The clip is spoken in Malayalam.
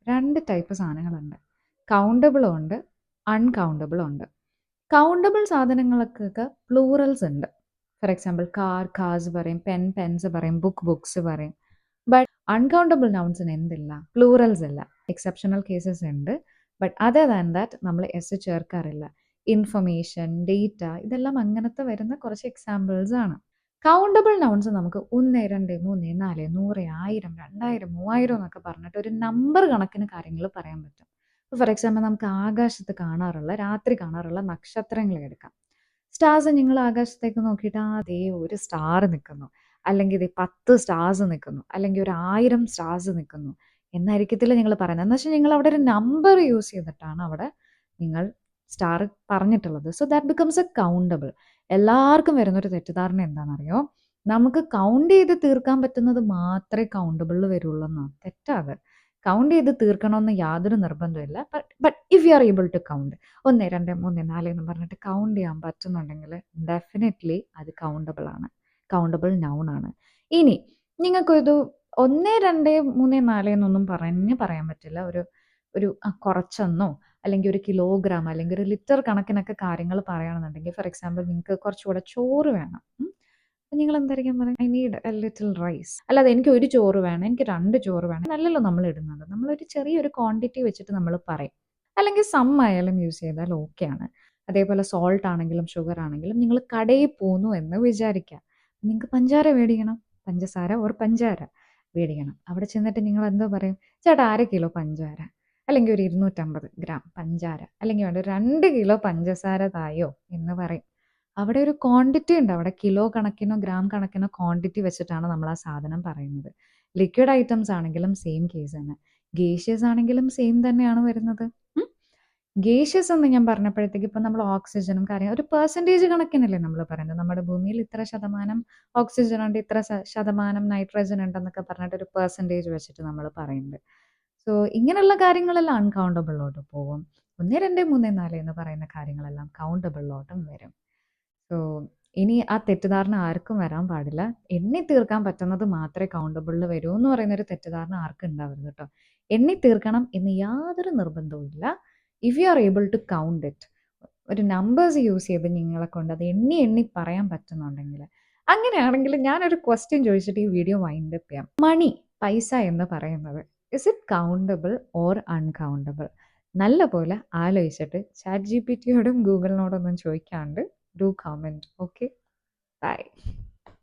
2 ടൈപ്പ് സാധനങ്ങളുണ്ട്. കൗണ്ടബിളും ഉണ്ട്, അൺകൗണ്ടബിളും ഉണ്ട്. കൗണ്ടബിൾ സാധനങ്ങൾക്കൊക്കെ പ്ലൂറൽസ് ഉണ്ട്. ഫോർ എക്സാമ്പിൾ കാർ, കാർസ് പറയും, പെൻ, പെൻസ് പറയും, ബുക്ക്, ബുക്സ് പറയും. ബട്ട് അൺകൗണ്ടബിൾ നൗൺസിന് എന്തില്ല? പ്ലൂറൽസ് ഇല്ല. എക്സെപ്ഷണൽ കേസസ് ഉണ്ട്. ബട്ട് അതർ ദാൻ ദാറ്റ് നമ്മൾ എസ് ചേർക്കാറില്ല. ഇൻഫർമേഷൻ, ഡേറ്റ, ഇതെല്ലാം അങ്ങനത്തെ വരുന്ന കുറച്ച് എക്സാമ്പിൾസ് ആണ്. കൗണ്ടബിൾ നൗൺസ് നമുക്ക് 1, 2, 3, 4, 100, 1000, 2000, 3000 എന്നൊക്കെ പറഞ്ഞിട്ട് ഒരു നമ്പർ കണക്കിന് കാര്യങ്ങൾ പറയാൻ പറ്റും. ഫോർ എക്സാമ്പിൾ നമുക്ക് ആകാശത്ത് കാണാറുള്ള, രാത്രി കാണാറുള്ള നക്ഷത്രങ്ങളെ എടുക്കാം. സ്റ്റാർസ് നിങ്ങൾ ആകാശത്തേക്ക് നോക്കിയിട്ട് അതേ ഒരു സ്റ്റാർ നിൽക്കുന്നു, അല്ലെങ്കിൽ ഇത് 10 സ്റ്റാർസ് നിൽക്കുന്നു, അല്ലെങ്കിൽ ഒരു 1000 സ്റ്റാർസ് നിൽക്കുന്നു എന്നായിരിക്കത്തില്ല നിങ്ങൾ പറയുന്നത്. എന്ന് വെച്ചാൽ നിങ്ങൾ അവിടെ ഒരു നമ്പർ യൂസ് ചെയ്തിട്ടാണ് അവിടെ നിങ്ങൾ സ്റ്റാർ പറഞ്ഞിട്ടുള്ളത്. So that becomes A countable. എല്ലാവർക്കും വരുന്നൊരു തെറ്റിദ്ധാരണ എന്താണെന്നറിയോ? നമുക്ക് കൗണ്ട് ചെയ്ത് തീർക്കാൻ പറ്റുന്നത് മാത്രമേ കൗണ്ടബിളിൽ വരുള്ളൂ എന്നാണ്. തെറ്റാത്. കൗണ്ട് ചെയ്ത് തീർക്കണമെന്ന് യാതൊരു നിർബന്ധമില്ല. But if you are able to count 1, 2, 3, 4 എന്ന് പറഞ്ഞിട്ട് കൗണ്ട് ചെയ്യാൻ പറ്റുന്നുണ്ടെങ്കിൽ ഡെഫിനറ്റ്ലി അത് കൗണ്ടബിൾ ആണ്, കൗണ്ടബിൾ നൗൺ ആണ്. ഇനി നിങ്ങൾക്കൊരു 1, 2, 3, 4 എന്നൊന്നും പറയാൻ പറ്റില്ല. ഒരു ഒരു കുറച്ചെന്നോ അല്ലെങ്കിൽ ഒരു കിലോഗ്രാം അല്ലെങ്കിൽ ഒരു ലിറ്റർ കണക്കിനൊക്കെ കാര്യങ്ങൾ പറയുകയാണെന്നുണ്ടെങ്കിൽ, ഫോർ എക്സാമ്പിൾ നിങ്ങൾക്ക് കുറച്ചുകൂടെ ചോറ് വേണം. നിങ്ങൾ എന്തായിരിക്കും പറയുക? I need a little rice. അല്ലാതെ എനിക്ക് ഒരു ചോറ് വേണം, എനിക്ക് 2 ചോറ് വേണം നല്ലല്ലോ നമ്മൾ ഇടുന്നത്. നമ്മളൊരു ചെറിയൊരു ക്വാണ്ടിറ്റി വെച്ചിട്ട് നമ്മൾ പറയും. അല്ലെങ്കിൽ സം ആയാലും യൂസ് ചെയ്താൽ ഓക്കെയാണ്. അതേപോലെ സോൾട്ട് ആണെങ്കിലും ഷുഗർ ആണെങ്കിലും നിങ്ങൾ കടയിൽ പോന്നു എന്ന് വിചാരിക്കുക. നിങ്ങൾക്ക് പഞ്ചാര മേടിക്കണം, പഞ്ചസാര ഓർ പഞ്ചാര മേടിക്കണം. അവിടെ ചെന്നിട്ട് നിങ്ങൾ എന്തോ പറയും? ചേട്ടാ 1/2 കിലോ പഞ്ചാര, അല്ലെങ്കിൽ ഒരു 250 ഗ്രാം പഞ്ചാര, അല്ലെങ്കിൽ വേണ്ട 2 കിലോ പഞ്ചസാര തായോ എന്ന് പറയും. അവിടെ ഒരു ക്വാണ്ടിറ്റി ഉണ്ട്. അവിടെ കിലോ കണക്കിനോ ഗ്രാം കണക്കിനോ ക്വാണ്ടിറ്റി വെച്ചിട്ടാണ് നമ്മൾ ആ സാധനം പറയുന്നത്. ലിക്വിഡ് ഐറ്റംസ് ആണെങ്കിലും സെയിം കേസ് തന്നെ. ഗേഷ്യസ് ആണെങ്കിലും സെയിം തന്നെയാണ് വരുന്നത്. ഗേഷ്യസ് എന്ന് ഞാൻ പറഞ്ഞപ്പോഴത്തേക്ക് ഇപ്പം നമ്മൾ ഓക്സിജനും കാര്യം ഒരു പെർസെൻറ്റേജ് കണക്കിനല്ലേ നമ്മൾ പറയുന്നത്. നമ്മുടെ ഭൂമിയിൽ ഇത്ര ശതമാനം ഓക്സിജൻ ഉണ്ട്, ഇത്ര ശതമാനം നൈട്രജൻ ഉണ്ടെന്നൊക്കെ പറഞ്ഞിട്ട് ഒരു പെർസെൻറ്റേജ് വെച്ചിട്ട് നമ്മൾ പറയുന്നുണ്ട്. സോ ഇങ്ങനെയുള്ള കാര്യങ്ങളെല്ലാം അൺകൗണ്ടബിളിലോട്ട് പോകും. 1, 2, 3, 4 എന്ന് പറയുന്ന കാര്യങ്ങളെല്ലാം കൗണ്ടബിളിലോട്ടും വരും. സോ ഇനി ആ തെറ്റിദ്ധാരണ ആർക്കും വരാൻ പാടില്ല. എണ്ണി തീർക്കാൻ പറ്റുന്നത് മാത്രമേ കൗണ്ടബിളിൽ വരൂ എന്ന് പറയുന്നൊരു തെറ്റിദ്ധാരണ ആർക്കും ഉണ്ടാവരുത് കേട്ടോ. എണ്ണി തീർക്കണം എന്ന് യാതൊരു നിർബന്ധവും ഇല്ല. If you are able to count it, ഒരു നമ്പേഴ്സ് യൂസ് ചെയ്ത് നിങ്ങളെ കൊണ്ട് അത് എണ്ണി എണ്ണി പറയാൻ പറ്റുന്നുണ്ടെങ്കിൽ, അങ്ങനെയാണെങ്കിൽ ഞാനൊരു ക്വസ്റ്റ്യൻ ചോദിച്ചിട്ട് ഈ വീഡിയോ വൈൻഡ് അപ്പ് ചെയ്യാം. മണി, പൈസ എന്ന് പറയുന്നത് is it countable or uncountable? നല്ല പോലെ ആലോചിച്ചിട്ട് ChatGPT യോടും ഗൂഗിളിനോടൊന്നും ചോദിക്കാണ്ട് ഡു കമൻറ്റ്. Okay, by.